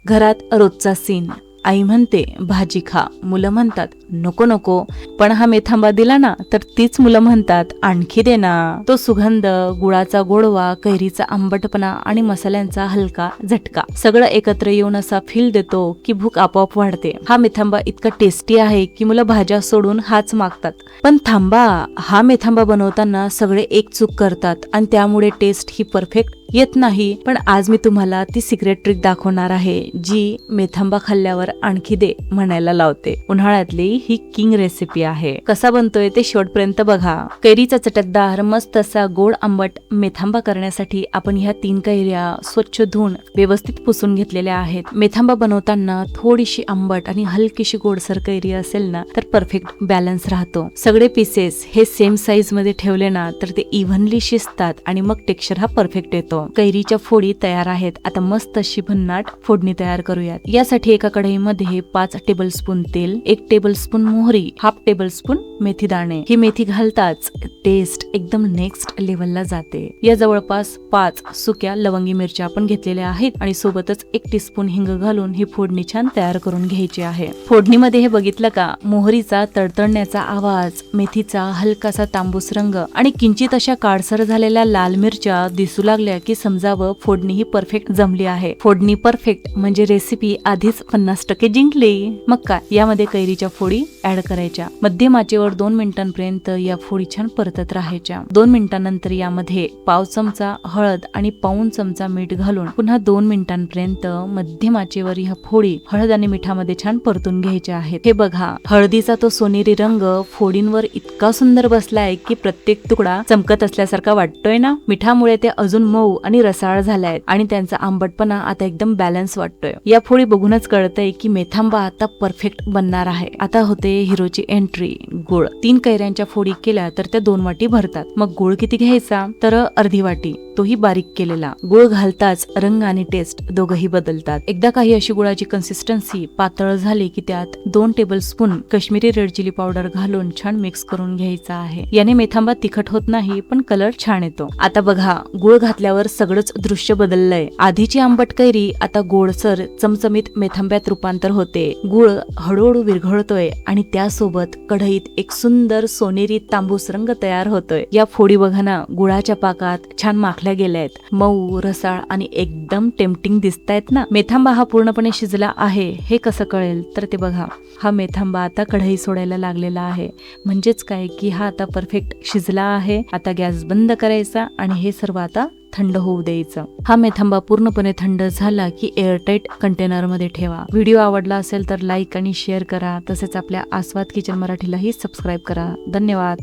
घरात रोजचा सीन. आई म्हणते भाजी खा, मुलं म्हणतात नको नको, पण हा मेथांबा दिला ना तर तीच मुलं म्हणतात आणखी दे ना. तो सुगंध, गुळाचा गोडवा, कैरीचा आंबटपणा आणि मसाल्यांचा हलका झटका सगळं एकत्र येऊन असा फील देतो की भूक आपोआप वाढते. हा मेथांबा इतका टेस्टी आहे की मुलं भाज्या सोडून हाच मागतात. पण थांबा, हा मेथांबा बनवताना सगळे एक चूक करतात आणि त्यामुळे टेस्ट ही परफेक्ट येत नाही. पण आज मी तुम्हाला ती सिक्रेट ट्रिक दाखवणार आहे जी मेथांबा खाल्ल्यावर आणखी दे म्हणायला लावते. उन्हाळ्यातली ही किंग रेसिपी आहे. कसा बनतोय ते शेवटपर्यंत बघा. कैरीचा चटकदार मस्त असा गोड आंबट मेथांबा करण्यासाठी आपण ह्या 3 कैऱ्या स्वच्छ धुवून व्यवस्थित पुसून घेतलेल्या आहेत. मेथांबा बनवताना थोडीशी आंबट आणि हलकीशी गोडसर कैरी असेल ना तर परफेक्ट बॅलन्स राहतो. सगळे पीसेस हे सेम साईज मध्ये ठेवले ना तर ते इव्हनली शिजतात आणि मग टेक्स्चर हा परफेक्ट येतो. कैरीच्या फोडी तयार आहेत. आता मस्त अशी भन्नाट फोडणी तयार करूयात. यासाठी एका कढईमध्ये 5 टेबलस्पून तेल, 1 टेबलस्पून मोहरी, हाफ टेबलस्पून मेथी दाणे. ही मेथी घालताच टेस्ट एकदम नेक्स्ट लेवलला जाते. या जवळपास 5 सुक्या लवंगी मिरच्या आपण घेतलेल्या आहेत आणि सोबतच 1 टीस्पून हिंग घालून ही फोडणी छान तयार करून घ्यायची आहे. फोडणीमध्ये हे बघितलं का, मोहरीचा तडतडण्याचा आवाज, मेथीचा हलकासा तांबूस रंग आणि किंचित अशा काळसर झालेल्या लाल मिरच्या दिसू लागल्या की समजावं फोडणी ही परफेक्ट जमली आहे. फोडणी परफेक्ट म्हणजे रेसिपी आधीच 50% जिंकली. मग काय, यामध्ये कैरीच्या फोडी ऍड करायच्या. मध्यम आचेवर 2 मिनिटांपर्यंत या फोडी छान परतत राहायच्या. 2 मिनिटांनंतर यामध्ये पाव चमचा हळद आणि पाऊण चमचा मीठ घालून पुन्हा 2 मिनिटांपर्यंत मध्यम आचेवर ह्या फोडी हळद आणि मिठामध्ये छान परतून घ्यायच्या आहेत. हे बघा, हळदीचा तो सोनेरी रंग फोडींवर इतका सुंदर बसलाय की प्रत्येक तुकडा चमकत असल्यासारखा वाटतोय ना. मिठामुळे ते अजून मऊ आणि रसाळ झालाय आणि त्यांचा आंबटपणा आता एकदम बॅलन्स वाटतोय. या फोडी बघूनच कळतंय की मेथांबा आता परफेक्ट बनणार आहे. आता होते हिरोची एंट्री, गुळ. 3 कैऱ्यांच्या फोडी केल्या तर त्या 2 वाटी भरतात. मग गुळ किती घ्यायचा तर अर्धी वाटी, तोही बारीक केलेला. गुळ घालताच रंग आणि टेस्ट दोघही बदलतात. एकदा काही अशी गुळाची कन्सिस्टन्सी पातळ झाली की त्यात 2 tablespoon Kashmiri red chilli powder घालून छान मिक्स करून घ्यायचा आहे. याने मेथांबा तिखट होत नाही पण कलर छान येतो. आता बघा, गुळ घातल्यावर सगळंच दृश्य बदललंय. आधीची आंबट कैरी आता गोडसर चमचमीत मेथांब्यात रूपांतर होते. गुळ हळूहळू विरघळतोय आणि त्यासोबत कढईत एक सुंदर सोनेरी तांबूस रंग तयार होतोय. या फोडी बघा ना, गुळाच्या पाकात छान माखल्या गेल्यात. मऊ, रसाळ आणि एकदम टेम्पटिंग दिसतायत ना. मेथांबा हा पूर्णपणे शिजला आहे हे कसं कळेल तर ते बघा, हा मेथांबा आता कढई सोडायला लागलेला आहे. म्हणजेच काय की हा आता परफेक्ट शिजला आहे. आता गॅस बंद करायचा आणि हे सर्व आता थंड होऊ द्यायचं. हा मेथांबा पूर्णपणे थंड झाला की एअरटाईट कंटेनर मध्ये ठेवा. व्हिडिओ आवडला असेल तर लाईक आणि शेअर करा. तसेच आपल्या आस्वाद किचन मराठीलाही सबस्क्राईब करा. धन्यवाद.